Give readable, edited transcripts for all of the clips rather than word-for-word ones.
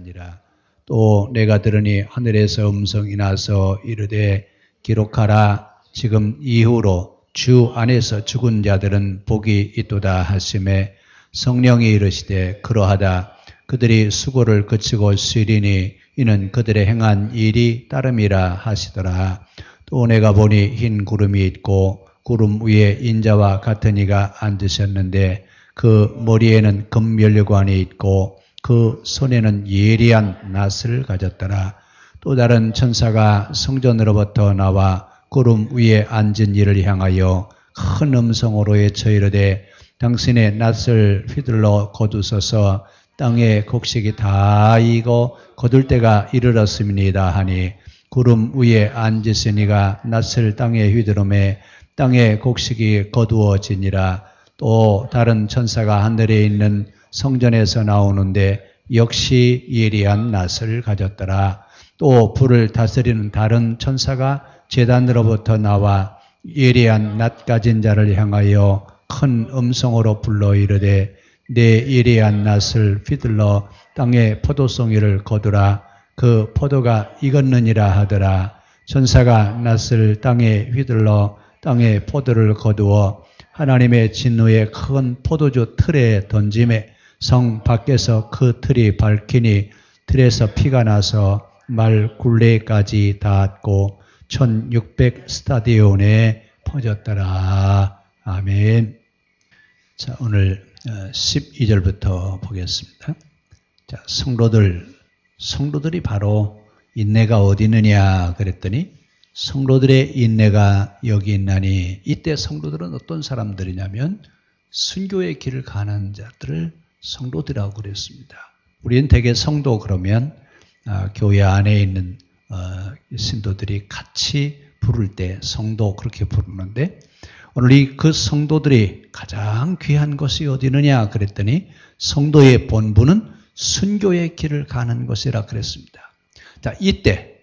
하니라. 또 내가 들으니 하늘에서 음성이 나서 이르되 기록하라. 지금 이후로 주 안에서 죽은 자들은 복이 있도다 하시매 성령이 이르시되 그러하다. 그들이 수고를 그치고 쉬리니 이는 그들의 행한 일이 따름이라 하시더라. 또 내가 보니 흰 구름이 있고 구름 위에 인자와 같은 이가 앉으셨는데 그 머리에는 금면류관이 있고 그 손에는 예리한 낫을 가졌더라. 또 다른 천사가 성전으로부터 나와 구름 위에 앉은 이를 향하여 큰 음성으로 외쳐 이르되 당신의 낫을 휘둘러 거두소서. 땅의 곡식이 다 익어 거둘 때가 이르렀습니다 하니 구름 위에 앉으신 이가 낫을 땅에 휘두르매 땅의 곡식이 거두어지니라. 또 다른 천사가 하늘에 있는 성전에서 나오는데 역시 예리한 낫을 가졌더라. 또 불을 다스리는 다른 천사가 제단으로부터 나와 예리한 낫 가진 자를 향하여 큰 음성으로 불러 이르되 내 예리한 낫을 휘둘러 땅의 포도송이를 거두라. 그 포도가 익었느니라 하더라. 천사가 낫을 땅에 휘둘러 땅의 포도를 거두어 하나님의 진노의 큰 포도주 틀에 던짐에 성 밖에서 그 틀이 밝히니 틀에서 피가 나서 말 굴레까지 닿았고 1600 스타디온에 퍼졌더라. 아멘. 자, 오늘 12절부터 보겠습니다. 자, 성도들이 바로 인내가 어디 있느냐 그랬더니 성도들의 인내가 여기 있나니 이때 성도들은 어떤 사람들이냐면 순교의 길을 가는 자들을 성도들이라고 그랬습니다. 우리는 대개 성도 그러면 교회 안에 있는 신도들이 같이 부를 때 성도 그렇게 부르는데 오늘 그 성도들이 가장 귀한 것이 어디 있느냐 그랬더니 성도의 본분은 순교의 길을 가는 것이라 그랬습니다. 자, 이때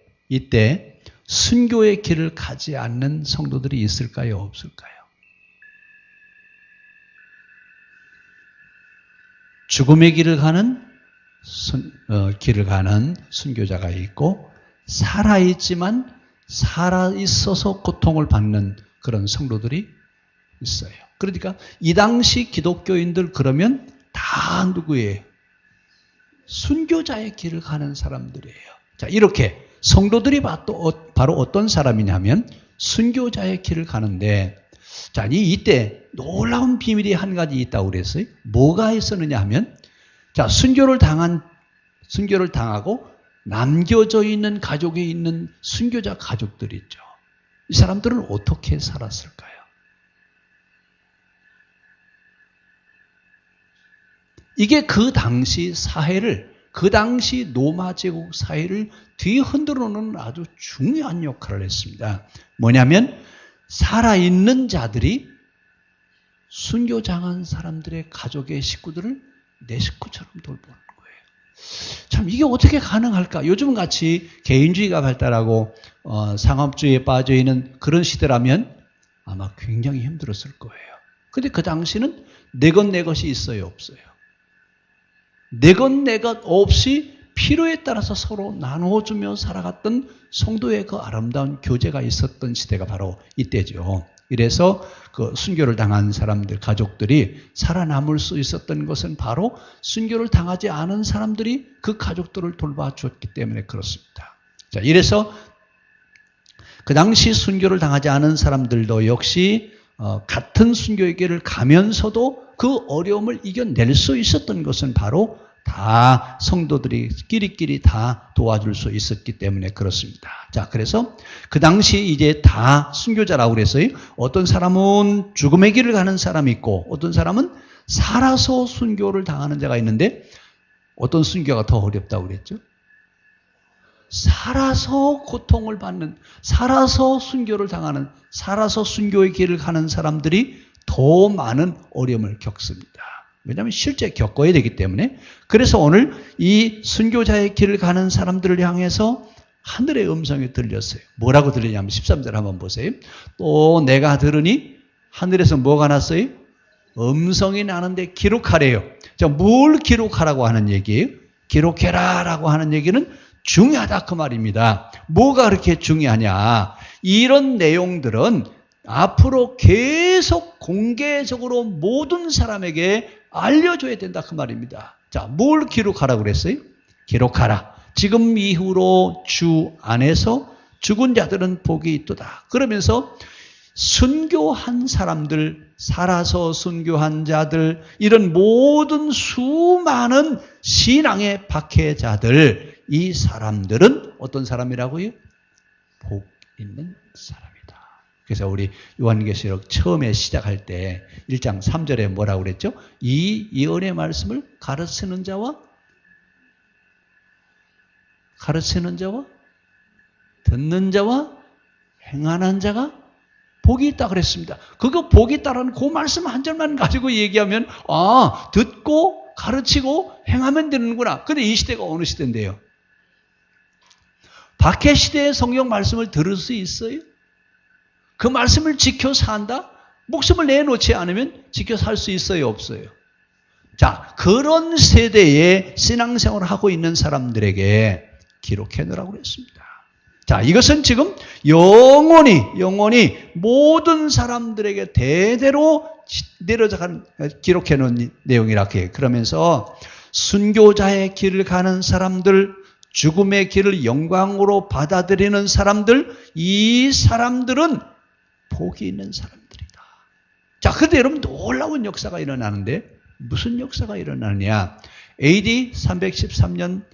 순교의 길을 가지 않는 성도들이 있을까요? 없을까요? 죽음의 길을 가는 순교자가 있고 살아있지만 살아있어서 고통을 받는 그런 성도들이 있어요. 그러니까 이 당시 기독교인들 그러면 다 누구예요? 순교자의 길을 가는 사람들이에요. 자, 이렇게 성도들이 바로 어떤 사람이냐면 순교자의 길을 가는데 자, 이때 놀라운 비밀이 한 가지 있다고 그랬어요. 뭐가 있었느냐 하면 자, 순교를 당하고 남겨져 있는 가족에 있는 순교자 가족들이 있죠. 이 사람들은 어떻게 살았을까요? 이게 그 당시 로마 제국 사회를 뒤흔들어 놓는 아주 중요한 역할을 했습니다. 뭐냐면 살아있는 자들이 순교당한 사람들의 가족의 식구들을 내 식구처럼 돌보는 거예요. 참 이게 어떻게 가능할까? 요즘 같이 개인주의가 발달하고 상업주의에 빠져있는 그런 시대라면 아마 굉장히 힘들었을 거예요. 근데 그 당시는 내 것 내 것이 있어요? 없어요? 내 것 내 것 없이 필요에 따라서 서로 나눠주며 살아갔던 성도의 그 아름다운 교제가 있었던 시대가 바로 이때죠. 이래서 그 순교를 당한 사람들, 가족들이 살아남을 수 있었던 것은 바로 순교를 당하지 않은 사람들이 그 가족들을 돌봐주었기 때문에 그렇습니다. 자, 이래서 그 당시 순교를 당하지 않은 사람들도 역시 같은 순교의 길을 가면서도 그 어려움을 이겨낼 수 있었던 것은 바로 다 성도들이 끼리끼리 다 도와줄 수 있었기 때문에 그렇습니다. 자, 그래서 그 당시 이제 다 순교자라고 그랬어요. 어떤 사람은 죽음의 길을 가는 사람이 있고 어떤 사람은 살아서 순교를 당하는 자가 있는데 어떤 순교가 더 어렵다고 그랬죠? 살아서 고통을 받는, 살아서 순교를 당하는, 살아서 순교의 길을 가는 사람들이 더 많은 어려움을 겪습니다. 왜냐하면 실제 겪어야 되기 때문에. 그래서 오늘 이 순교자의 길을 가는 사람들을 향해서 하늘의 음성이 들렸어요. 뭐라고 들리냐면 13절 한번 보세요. 또 내가 들으니 하늘에서 뭐가 났어요? 음성이 나는데 기록하래요. 자, 뭘 기록하라고 하는 얘기예요? 기록해라 라고 하는 얘기는 중요하다 그 말입니다. 뭐가 그렇게 중요하냐? 이런 내용들은 앞으로 계속 공개적으로 모든 사람에게 알려줘야 된다 그 말입니다. 자, 뭘 기록하라고 그랬어요? 기록하라. 지금 이후로 주 안에서 죽은 자들은 복이 있도다. 그러면서 순교한 사람들, 살아서 순교한 자들, 이런 모든 수많은 신앙의 박해자들, 이 사람들은 어떤 사람이라고요? 복 있는 사람이다. 그래서 우리 요한계시록 처음에 시작할 때 1장 3절에 뭐라고 그랬죠? 이 예언의 말씀을 가르치는 자와 듣는 자와 행하는 자가 복이 있다 그랬습니다. 그거 복이 있다라는 그 말씀 한 절만 가지고 얘기하면 듣고 가르치고 행하면 되는구나. 근데 이 시대가 어느 시대인데요? 박해 시대의 성경 말씀을 들을 수 있어요? 그 말씀을 지켜 산다? 목숨을 내놓지 않으면 지켜 살 수 있어요? 없어요? 자, 그런 세대에 신앙생활을 하고 있는 사람들에게 기록해 놓으라고 그랬습니다. 자, 이것은 지금 영원히 모든 사람들에게 대대로 내려가는 기록해 놓은 내용이라 해요. 그러면서 순교자의 길을 가는 사람들, 죽음의 길을 영광으로 받아들이는 사람들, 이 사람들은 복이 있는 사람들이다. 자, 그런데 여러분 놀라운 역사가 일어나는데 무슨 역사가 일어나느냐? AD 313년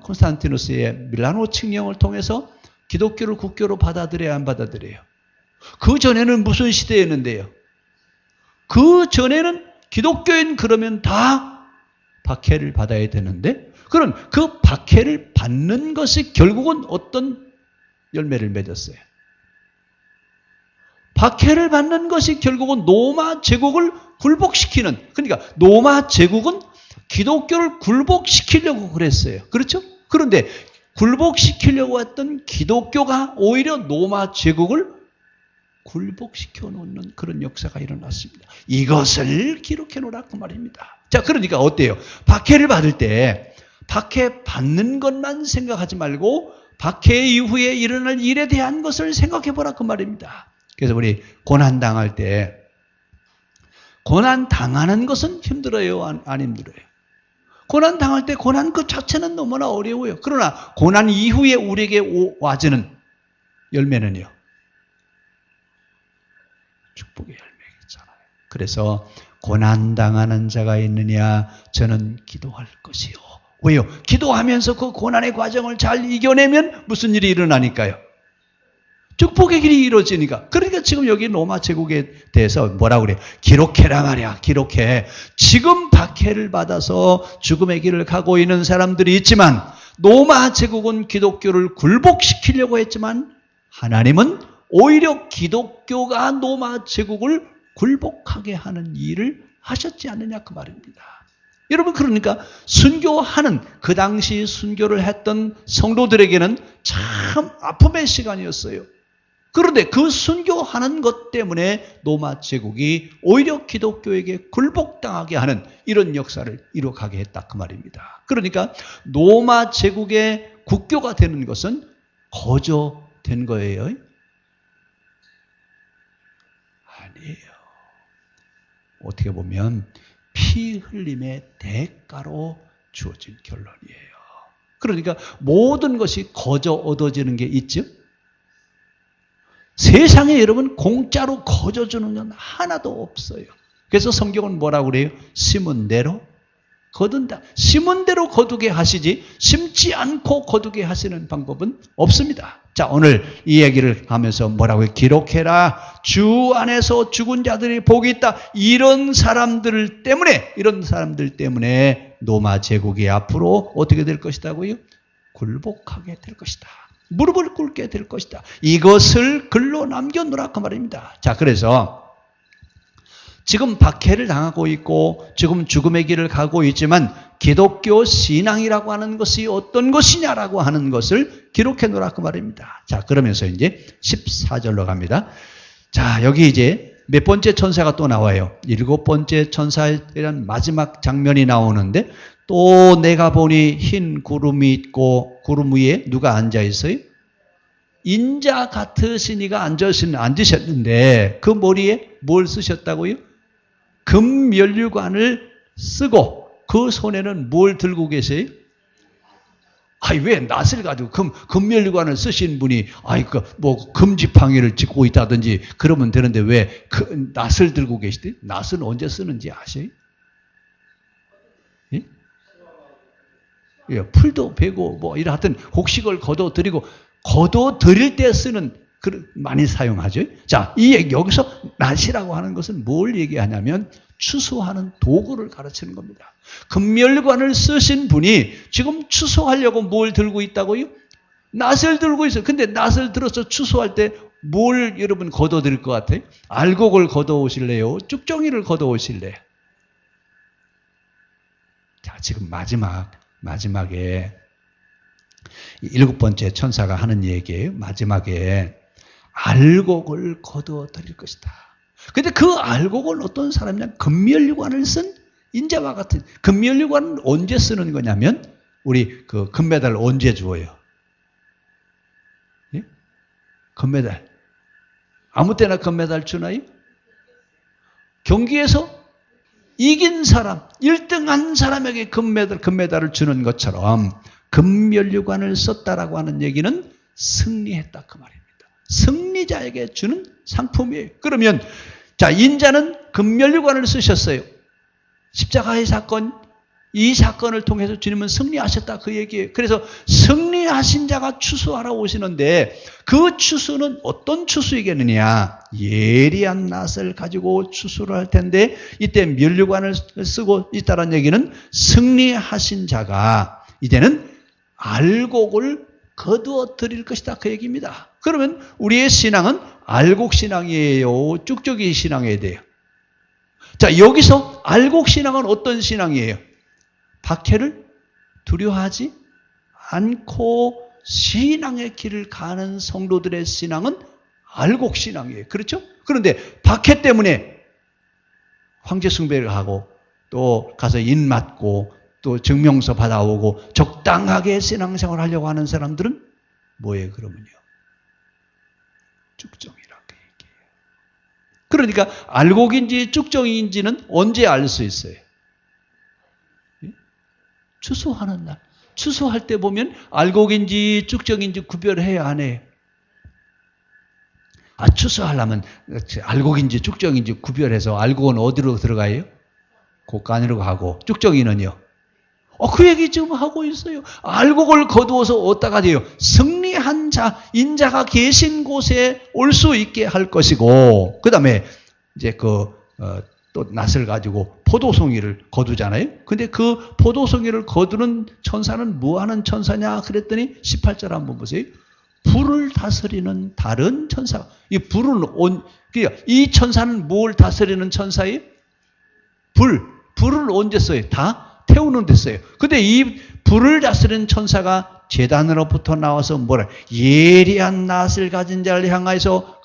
콘스탄티누스의 밀라노 칙령을 통해서 기독교를 국교로 받아들여야 안 받아들여요? 그 전에는 무슨 시대였는데요? 그 전에는 기독교인 그러면 다 박해를 받아야 되는데, 그럼 그 박해를 받는 것이 결국은 어떤 열매를 맺었어요? 박해를 받는 것이 결국은 로마 제국을 굴복시키는, 그러니까 로마 제국은 기독교를 굴복시키려고 그랬어요. 그렇죠? 그런데 굴복시키려고 했던 기독교가 오히려 로마 제국을 굴복시켜 놓는 그런 역사가 일어났습니다. 이것을 기록해 놓으라 그 말입니다. 자, 그러니까 어때요? 박해를 받을 때 박해 받는 것만 생각하지 말고 박해 이후에 일어날 일에 대한 것을 생각해 보라 그 말입니다. 그래서 우리 고난 당할 때 고난 당하는 것은 힘들어요? 안 힘들어요? 고난 당할 때 고난 그 자체는 너무나 어려워요. 그러나 고난 이후에 우리에게 와주는 열매는요? 축복의 열매겠잖아요. 그래서 고난 당하는 자가 있느냐? 저는 기도할 것이요. 왜요? 기도하면서 그 고난의 과정을 잘 이겨내면 무슨 일이 일어나니까요? 축복의 길이 이루어지니까. 그러니까 지금 여기 로마 제국에 대해서 뭐라고 그래요? 기록해라 말이야. 기록해. 지금 박해를 받아서 죽음의 길을 가고 있는 사람들이 있지만 로마 제국은 기독교를 굴복시키려고 했지만 하나님은 오히려 기독교가 로마 제국을 굴복하게 하는 일을 하셨지 않느냐 그 말입니다. 여러분, 그러니까 순교하는, 그 당시 순교를 했던 성도들에게는 참 아픔의 시간이었어요. 그런데 그 순교하는 것 때문에 로마 제국이 오히려 기독교에게 굴복당하게 하는 이런 역사를 이뤄가게 했다 그 말입니다. 그러니까 로마 제국의 국교가 되는 것은 거저된 거예요? 아니에요. 어떻게 보면 피 흘림의 대가로 주어진 결론이에요. 그러니까 모든 것이 거저 얻어지는 게 있죠? 세상에 여러분 공짜로 거저 주는 건 하나도 없어요. 그래서 성경은 뭐라고 그래요? 심은 대로 거둔다. 심은 대로 거두게 하시지 심지 않고 거두게 하시는 방법은 없습니다. 자, 오늘 이 얘기를 하면서 뭐라고 해요? 기록해라. 주 안에서 죽은 자들이 복이 있다. 이런 사람들 때문에 로마 제국이 앞으로 어떻게 될 것이다고요? 굴복하게 될 것이다. 무릎을 꿇게 될 것이다. 이것을 글로 남겨놓으라 그 말입니다. 자, 그래서 지금 박해를 당하고 있고 지금 죽음의 길을 가고 있지만 기독교 신앙이라고 하는 것이 어떤 것이냐라고 하는 것을 기록해 놓으라 그 말입니다. 자, 그러면서 이제 14절로 갑니다. 자, 여기 이제 몇 번째 천사가 또 나와요. 7번째 천사에 대한 마지막 장면이 나오는데 또 내가 보니 흰 구름이 있고 구름 위에 누가 앉아 있어요? 인자 같으신 이가 앉으셨는데 그 머리에 뭘 쓰셨다고요? 금면류관을 쓰고 그 손에는 뭘 들고 계세요? 아이, 왜 낫을 가지고 금면류관을 쓰신 분이 뭐 금지팡이를 짚고 있다든지 그러면 되는데 왜 그 낫을 들고 계시대? 낫은 언제 쓰는지 아세요? 예? 예, 풀도 베고 뭐 이런 하여튼 곡식을 거둬들이고 거둬들일 때 쓰는 많이 사용하죠. 자, 여기서 낫이라고 하는 것은 뭘 얘기하냐면 추수하는 도구를 가르치는 겁니다. 금멸관을 쓰신 분이 지금 추수하려고 뭘 들고 있다고요? 낫을 들고 있어요. 근데 낫을 들어서 추수할 때 뭘 여러분 걷어들일 것 같아요? 알곡을 걷어오실래요? 쭉정이를 걷어오실래요? 자, 지금 마지막에 7번째 천사가 하는 얘기예요. 마지막에 알곡을 거두어 드릴 것이다. 근데 그 알곡은 어떤 사람이냐? 금면류관을 쓴 인자와 같은. 금면류관은 언제 쓰는 거냐면 우리 그 금메달 언제 주어요? 예? 금메달. 아무 때나 금메달 주나요? 경기에서 이긴 사람, 1등한 사람에게 금메달을 주는 것처럼 금면류관을 썼다라고 하는 얘기는 승리했다 그 말입니다. 승리자에게 주는 상품이에요. 그러면 자, 인자는 금면류관을 쓰셨어요. 십자가의 사건, 이 사건을 통해서 주님은 승리하셨다 그 얘기예요. 그래서 승리하신 자가 추수하러 오시는데 그 추수는 어떤 추수이겠느냐? 예리한 낫을 가지고 추수를 할 텐데 이때 면류관을 쓰고 있다는 얘기는 승리하신 자가 이제는 알곡을 거두어 드릴 것이다 그 얘기입니다. 그러면 우리의 신앙은 알곡 신앙이에요? 쭉쭉이 신앙이어야 돼요? 자, 여기서 알곡 신앙은 어떤 신앙이에요? 박해를 두려워하지 않고 신앙의 길을 가는 성도들의 신앙은 알곡 신앙이에요. 그렇죠? 그런데 박해 때문에 황제 숭배를 하고 또 가서 인 맞고 또 증명서 받아오고 적당하게 신앙생활을 하려고 하는 사람들은 뭐예요 그러면요? 쭉정이라고 얘기해요. 그러니까 알곡인지 쭉정인지는 언제 알 수 있어요? 추수하는 날. 추수할 때 보면 알곡인지 쭉정인지 구별해야 안 해요. 추수하려면 알곡인지 쭉정인지 구별해서 알곡은 어디로 들어가요? 곡간으로 가고 쭉정이는요? 그 얘기 지금 하고 있어요. 알곡을 거두어서 어디다가 돼요? 승리한 자, 인자가 계신 곳에 올 수 있게 할 것이고, 그 다음에 이제 또 낫을 가지고 포도송이를 거두잖아요. 근데 그 포도송이를 거두는 천사는 뭐 하는 천사냐? 그랬더니 18절 한번 보세요. 불을 다스리는 다른 천사. 이 불은 이 천사는 뭘 다스리는 천사예요? 불을 언제 써요? 다 태우는 데 써요. 근데 이 불을 다스리는 천사가 제단으로부터 나와서 뭐라? 예리한 낫을 가진 자를 향하여서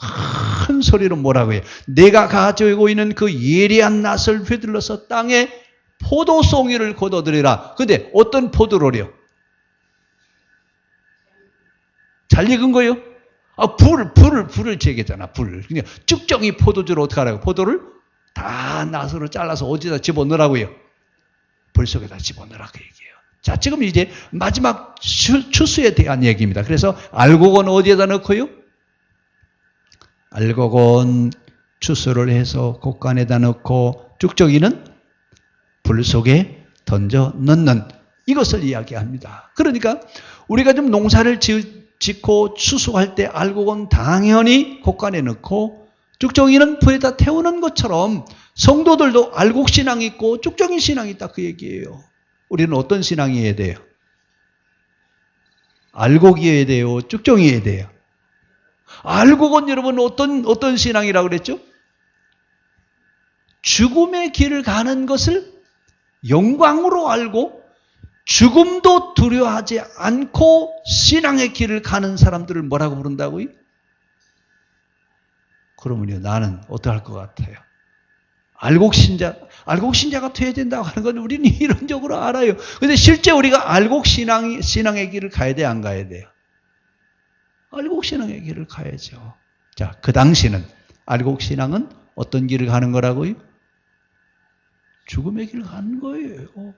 큰 소리로 뭐라고 해요? 내가 가지고 있는 그 예리한 낫을 휘둘러서 땅에 포도송이를 거둬들이라. 근데 어떤 포도로요? 잘 익은 거예요? 불을 제기했잖아, 불. 그냥 쭉정이 포도주를 어떻게 하라고? 포도를 다 낫으로 잘라서 어디다 집어넣으라고요? 불 속에다 집어넣으라고 얘기해요. 자, 지금 이제 마지막 추수에 대한 얘기입니다. 그래서 알곡은 어디에다 넣고요? 알곡은 추수를 해서 곡간에다 넣고 쭉정이는 불 속에 던져 넣는 이것을 이야기합니다. 그러니까 우리가 좀 농사를 짓고 추수할 때 알곡은 당연히 곡간에 넣고 쭉정이는 불에다 태우는 것처럼 성도들도 알곡 신앙이 있고 쭉정이 신앙이 있다 그 얘기예요. 우리는 어떤 신앙이어야 돼요? 알곡이어야 돼요? 쭉정이어야 돼요? 알곡은 여러분 어떤 신앙이라고 그랬죠? 죽음의 길을 가는 것을 영광으로 알고 죽음도 두려워하지 않고 신앙의 길을 가는 사람들을 뭐라고 부른다고요? 그러면요, 나는 어떡할 것 같아요? 알곡신자가 돼야 된다고 하는 건 우리는 이론적으로 알아요. 그런데 실제 우리가 알곡신앙의 길을 가야 돼, 안 가야 돼요? 알곡신앙의 길을 가야죠. 자, 그 당시는 알곡신앙은 어떤 길을 가는 거라고요? 죽음의 길을 가는 거예요.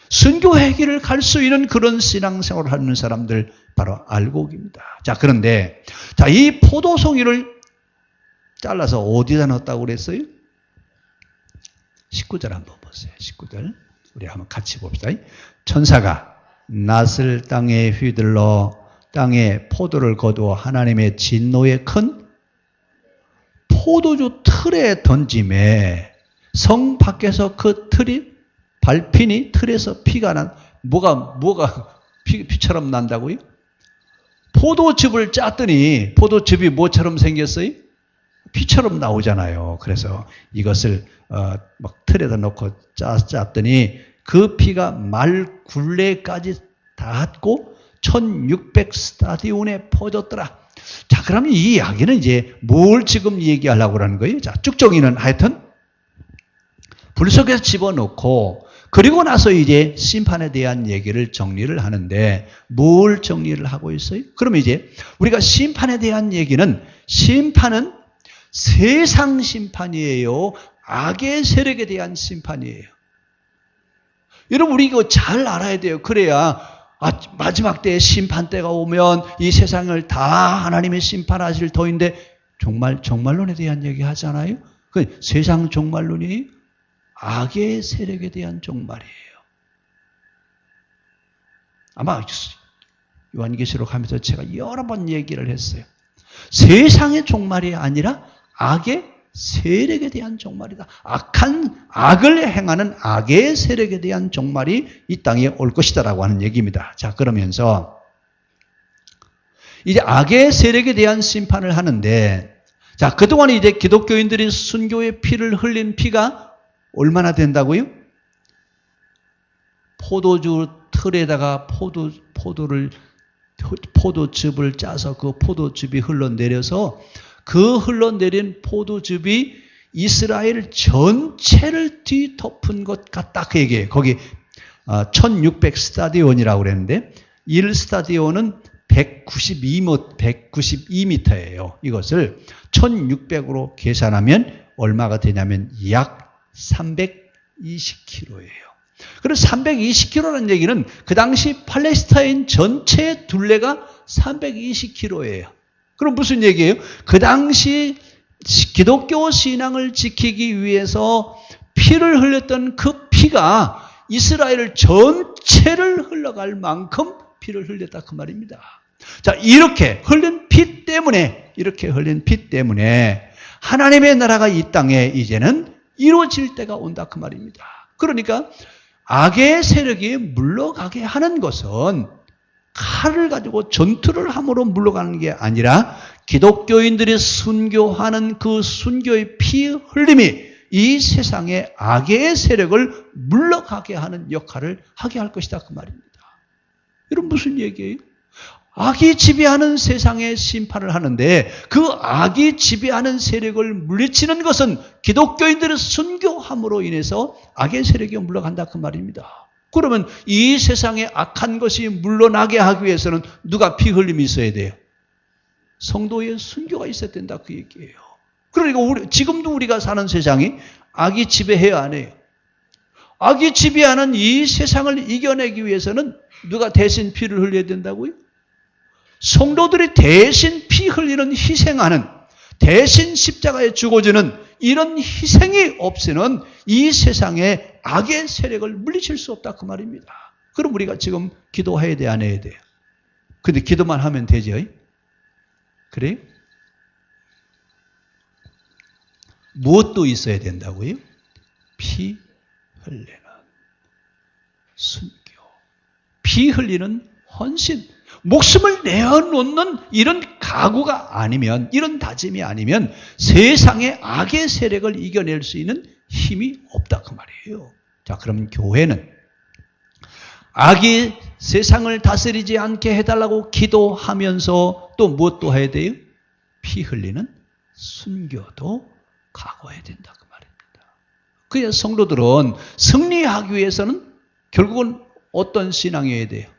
순교의 길을 갈 수 있는 그런 신앙생활을 하는 사람들 바로 알곡입니다. 자, 그런데 자, 이 포도송이를 잘라서 어디다 넣었다고 그랬어요? 19절 한번 보세요. 19절 우리 한번 같이 봅시다. 천사가 낫을 땅에 휘둘러 땅에 포도를 거두어 하나님의 진노의 큰 포도주 틀에 던짐에 성 밖에서 그 틀이 밟히니 틀에서 피가 뭐가 피처럼 난다고요? 포도즙을 짰더니 포도즙이 뭐처럼 생겼어요? 피처럼 나오잖아요. 그래서 이것을 막 틀에다 넣고 짰더니 그 피가 말 굴레까지 닿았고 1600 스타디온에 퍼졌더라. 자, 그러면 이 이야기는 이제 뭘 지금 얘기하려고 하는 거예요? 자, 쭉정이는 하여튼 불 속에서 집어넣고 그리고 나서 이제 심판에 대한 얘기를 정리를 하는데 뭘 정리를 하고 있어요? 그러면 이제 우리가 심판에 대한 얘기는 심판은 세상 심판이에요. 악의 세력에 대한 심판이에요. 여러분 우리 이거 잘 알아야 돼요. 그래야 마지막 때에 심판 때가 오면 이 세상을 다 하나님의 심판하실 터인데 종말론에 대한 얘기 하잖아요. 그 세상 종말론이 악의 세력에 대한 종말이에요. 아마 요한계시록 하면서 제가 여러 번 얘기를 했어요. 세상의 종말이 아니라 악의 세력에 대한 종말이다. 악을 행하는 악의 세력에 대한 종말이 이 땅에 올 것이다라고 하는 얘기입니다. 자, 그러면서 이제 악의 세력에 대한 심판을 하는데, 자, 그동안 이제 기독교인들이 순교의 피를 흘린 피가 얼마나 된다고요? 포도주 틀에다가 포도즙을 짜서 그 포도즙이 흘러내려서 그 흘러내린 포도즙이 이스라엘 전체를 뒤덮은 것 같다. 그 얘기예요. 거기 1600 스타디온이라고 그랬는데 1스타디온은 192m예요. 이것을 1600으로 계산하면 얼마가 되냐면 약 320km예요. 그리고 320km라는 얘기는 그 당시 팔레스타인 전체 둘레가 320km예요. 그럼 무슨 얘기예요? 그 당시 기독교 신앙을 지키기 위해서 피를 흘렸던 그 피가 이스라엘 전체를 흘러갈 만큼 피를 흘렸다 그 말입니다. 자, 이렇게 흘린 피 때문에 하나님의 나라가 이 땅에 이제는 이루어질 때가 온다 그 말입니다. 그러니까 악의 세력이 물러가게 하는 것은 칼을 가지고 전투를 함으로 물러가는 게 아니라 기독교인들이 순교하는 그 순교의 피 흘림이 이 세상의 악의 세력을 물러가게 하는 역할을 하게 할 것이다 그 말입니다. 이런 무슨 얘기예요? 악이 지배하는 세상의 심판을 하는데 그 악이 지배하는 세력을 물리치는 것은 기독교인들의 순교함으로 인해서 악의 세력이 물러간다 그 말입니다. 그러면 이 세상에 악한 것이 물러나게 하기 위해서는 누가 피 흘림이 있어야 돼요? 성도의 순교가 있어야 된다 그 얘기예요. 그러니까 지금도 우리가 사는 세상이 악이 지배해야 안 해요. 악이 지배하는 이 세상을 이겨내기 위해서는 누가 대신 피를 흘려야 된다고요? 성도들이 대신 피 흘리는 희생하는 대신 십자가에 죽어지는 이런 희생이 없이는 이 세상에 악의 세력을 물리칠 수 없다 그 말입니다. 그럼 우리가 지금 기도해야 돼 안 해야 돼요? 근데 기도만 하면 되죠? 그래요? 무엇도 있어야 된다고요? 피 흘리는 순교, 피 흘리는 헌신, 목숨을 내어놓는 이런 각오가 아니면, 이런 다짐이 아니면 세상의 악의 세력을 이겨낼 수 있는 힘이 없다 그 말이에요. 자, 그럼 교회는 악이 세상을 다스리지 않게 해달라고 기도하면서 또 무엇도 해야 돼요? 피 흘리는 순교도 각오해야 된다 그 말이에요. 그래서 성도들은 승리하기 위해서는 결국은 어떤 신앙이어야 돼요?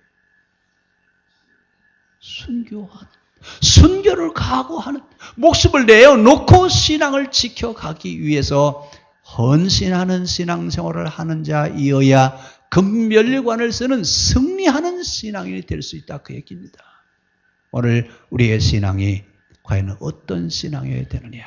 순교를 각오하는, 목숨을 내어놓고 신앙을 지켜가기 위해서 헌신하는 신앙생활을 하는 자이어야 금멸관을 쓰는 승리하는 신앙인이 될 수 있다, 그 얘기입니다. 오늘 우리의 신앙이 과연 어떤 신앙이어야 되느냐?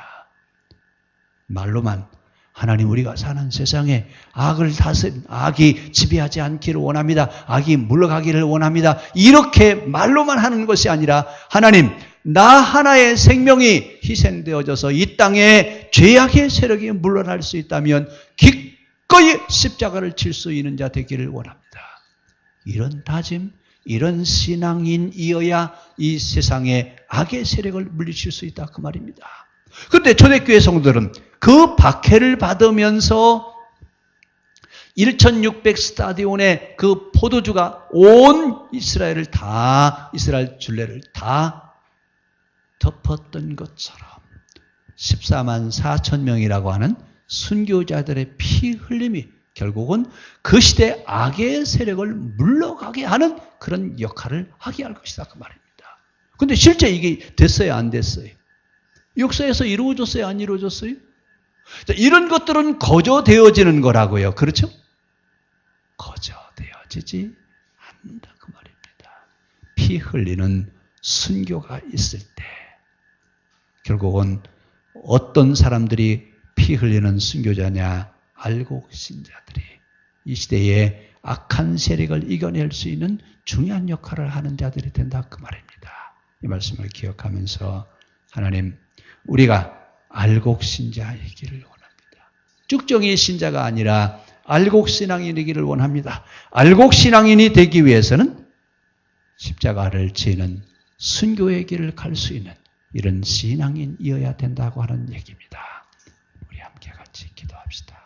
말로만 하나님, 우리가 사는 세상에 악이 지배하지 않기를 원합니다. 악이 물러가기를 원합니다. 이렇게 말로만 하는 것이 아니라, 하나님, 나 하나의 생명이 희생되어져서 이 땅에 죄악의 세력이 물러날 수 있다면 기꺼이 십자가를 칠 수 있는 자 되기를 원합니다. 이런 다짐, 이런 신앙인이어야 이 세상에 악의 세력을 물리칠 수 있다, 그 말입니다. 그런데 초대교회 성도들은 그 박해를 받으면서 1600 스타디온의 그 포도주가 온 이스라엘 줄레를 다 덮었던 것처럼 14만 4천 명이라고 하는 순교자들의 피 흘림이 결국은 그 시대 악의 세력을 물러가게 하는 그런 역할을 하게 할 것이다, 그 말입니다. 그런데 실제 이게 됐어요, 안 됐어요? 역사에서 이루어졌어요, 안 이루어졌어요? 이런 것들은 거저되어지는 거라고요. 그렇죠? 거저되어지지 않는다, 그 말입니다. 피 흘리는 순교가 있을 때 결국은 어떤 사람들이 피 흘리는 순교자냐? 알곡 신자들이 이 시대에 악한 세력을 이겨낼 수 있는 중요한 역할을 하는 자들이 된다, 그 말입니다. 이 말씀을 기억하면서 하나님, 우리가 알곡 신자이기를 원합니다. 쭉정이 신자가 아니라 알곡 신앙인이기를 원합니다. 알곡 신앙인이 되기 위해서는 십자가를 지는 순교의 길을 갈 수 있는 이런 신앙인이어야 된다고 하는 얘기입니다. 우리 함께 같이 기도합시다.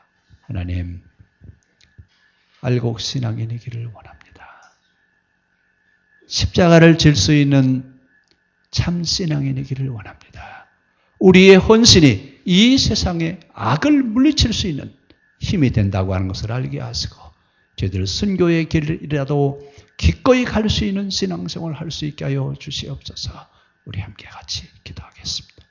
하나님, 알곡 신앙인이기를 원합니다. 십자가를 질 수 있는 참 신앙인이기를 원합니다. 우리의 헌신이 이 세상의 악을 물리칠 수 있는 힘이 된다고 하는 것을 알게 하시고, 저희들 순교의 길이라도 기꺼이 갈 수 있는 신앙생활을 할 수 있게 하여 주시옵소서. 우리 함께 같이 기도하겠습니다.